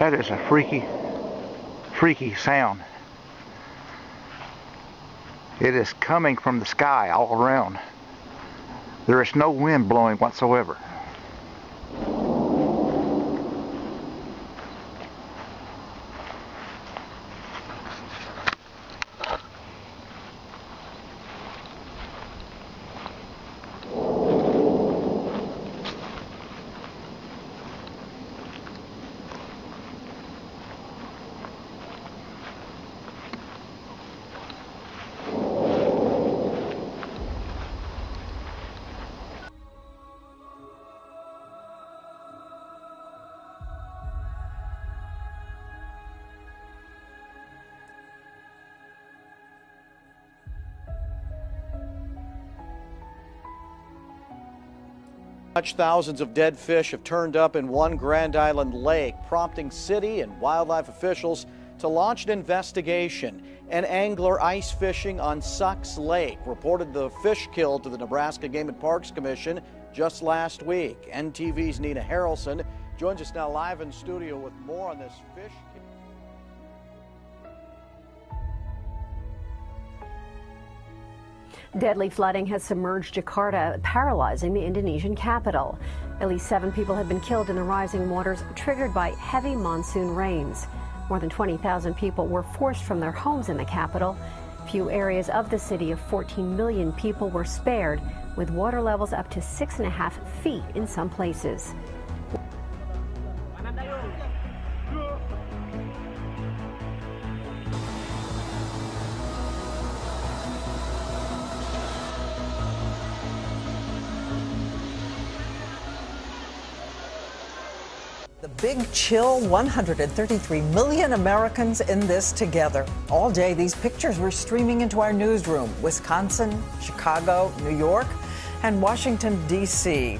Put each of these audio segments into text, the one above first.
That is a freaky, freaky sound. It is coming from the sky all around. There is no wind blowing whatsoever. Thousands of dead fish have turned up in one Grand Island lake, prompting city and wildlife officials to launch an investigation. An angler ice fishing on Sucks Lake reported the fish killed to the Nebraska Game and Parks Commission just last week. NTV's Nina Harrelson joins us now live in studio with more on this fish. Deadly flooding has submerged Jakarta, paralyzing the Indonesian capital. At least 7 people have been killed in the rising waters triggered by heavy monsoon rains. More than 20,000 people were forced from their homes in the capital. Few areas of the city of 14 million people were spared, with water levels up to 6.5 feet in some places. The big chill, 133 million Americans in this together. All day, these pictures were streaming into our newsroom. Wisconsin, Chicago, New York, and Washington, D.C.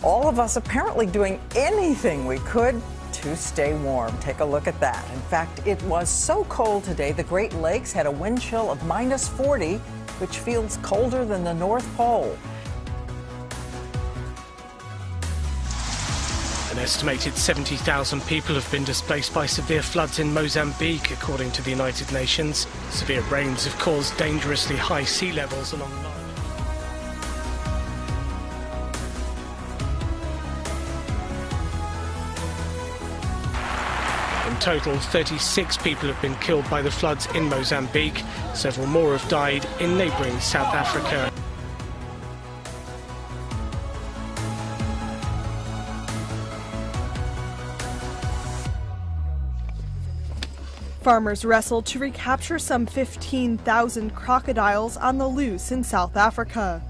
All of us apparently doing anything we could to stay warm. Take a look at that. In fact, it was so cold today, the Great Lakes had a wind chill of -40, which feels colder than the North Pole. An estimated 70,000 people have been displaced by severe floods in Mozambique, according to the United Nations. Severe rains have caused dangerously high sea levels along the line. In total, 36 people have been killed by the floods in Mozambique. Several more have died in neighbouring South Africa. Farmers wrestled to recapture some 15,000 crocodiles on the loose in South Africa.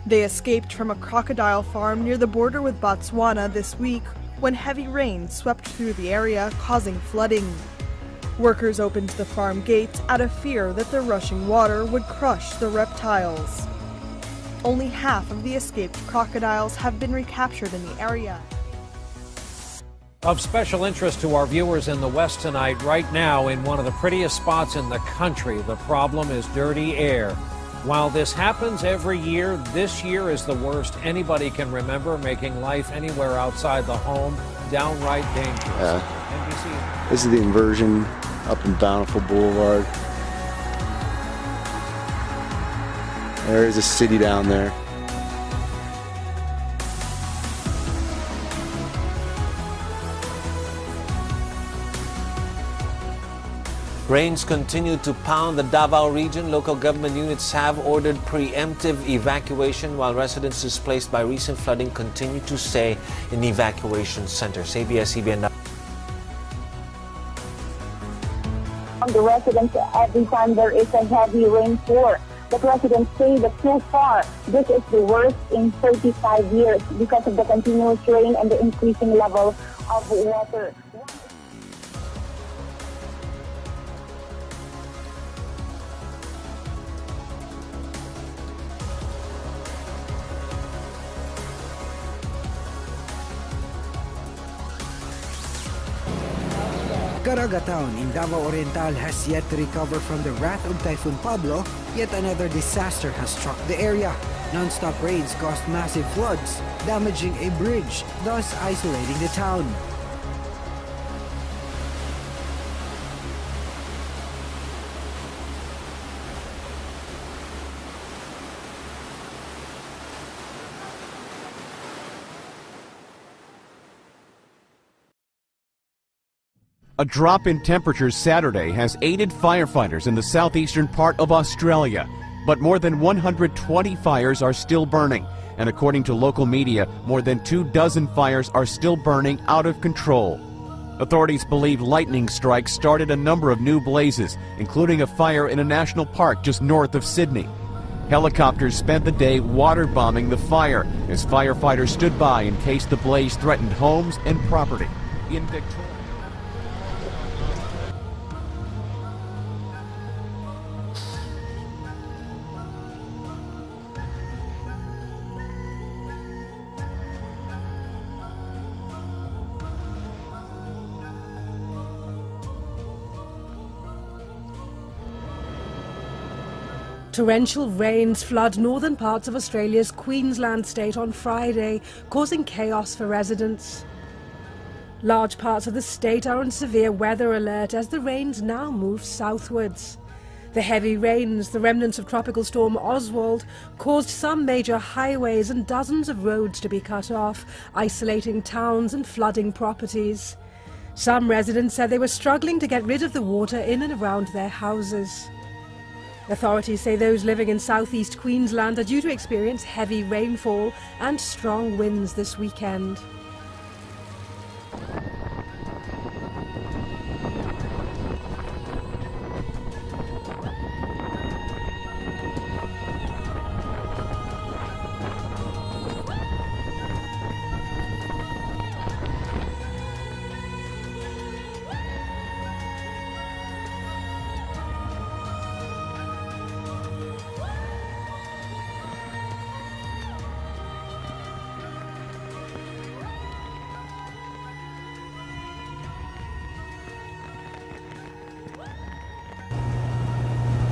They escaped from a crocodile farm near the border with Botswana this week when heavy rain swept through the area, causing flooding. Workers opened the farm gates out of fear that the rushing water would crush the reptiles. Only half of the escaped crocodiles have been recaptured in the area. Of special interest to our viewers in the West tonight, right now in one of the prettiest spots in the country, the problem is dirty air. While this happens every year, this year is the worst anybody can remember, making life anywhere outside the home downright dangerous. NBC. This is the inversion up in Bountiful Boulevard. There is a city down there. Rains continue to pound the Davao region. Local government units have ordered preemptive evacuation while residents displaced by recent flooding continue to stay in evacuation centers. ABS-CBN. The residents, every time there is a heavy rainfall, the residents say that so far this is the worst in 35 years because of the continuous rain and the increasing level of water. Caraga town in Davao Oriental has yet to recover from the wrath of Typhoon Pablo. Yet another disaster has struck the area. Non-stop rains caused massive floods, damaging a bridge, thus isolating the town. A drop in temperatures Saturday has aided firefighters in the southeastern part of Australia, but more than 120 fires are still burning, and according to local media, more than 24 fires are still burning out of control. Authorities believe lightning strikes started a number of new blazes, including a fire in a national park just north of Sydney. Helicopters spent the day water bombing the fire as firefighters stood by in case the blaze threatened homes and property. In Victoria, Torrential rains flood northern parts of Australia's Queensland state on Friday, causing chaos for residents. Large parts of the state are on severe weather alert as the rains now move southwards. The heavy rains, the remnants of Tropical Storm Oswald, caused some major highways and dozens of roads to be cut off, isolating towns and flooding properties. Some residents said they were struggling to get rid of the water in and around their houses. Authorities say those living in southeast Queensland are due to experience heavy rainfall and strong winds this weekend.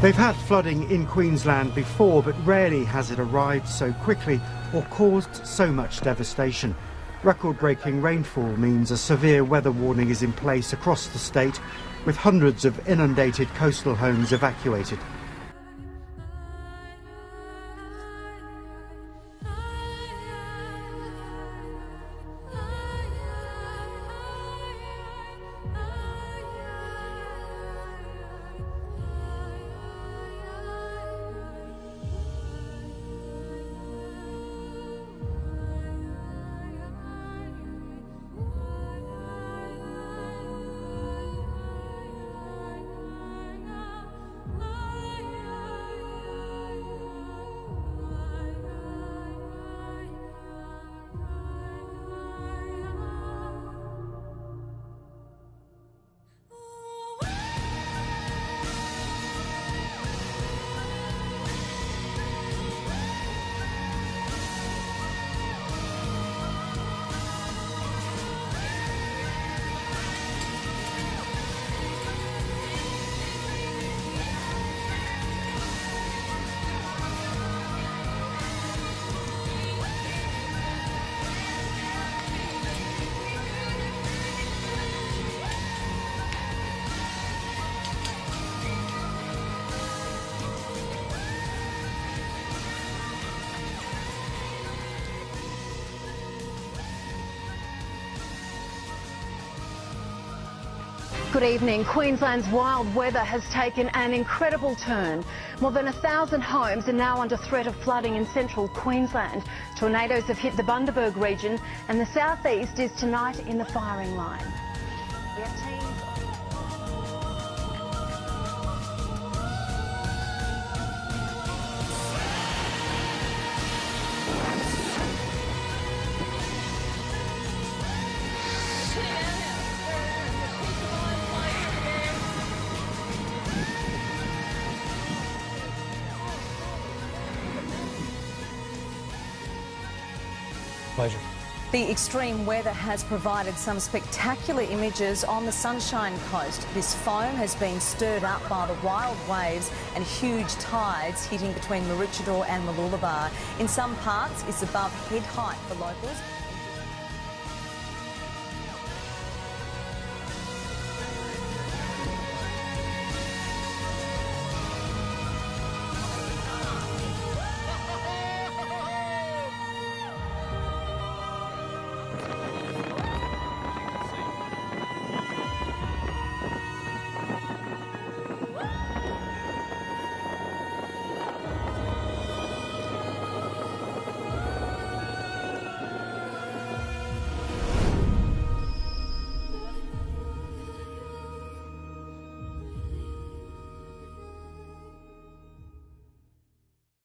They've had flooding in Queensland before, but rarely has it arrived so quickly or caused so much devastation. Record-breaking rainfall means a severe weather warning is in place across the state, with hundreds of inundated coastal homes evacuated. Good evening. Queensland's wild weather has taken an incredible turn. More than 1,000 homes are now under threat of flooding in central Queensland. Tornadoes have hit the Bundaberg region and the southeast is tonight in the firing line. We have teams... Pleasure. The extreme weather has provided some spectacular images on the Sunshine Coast. This foam has been stirred up by the wild waves and huge tides hitting between Maroochydore and Mooloolaba. In some parts, it's above head height for locals.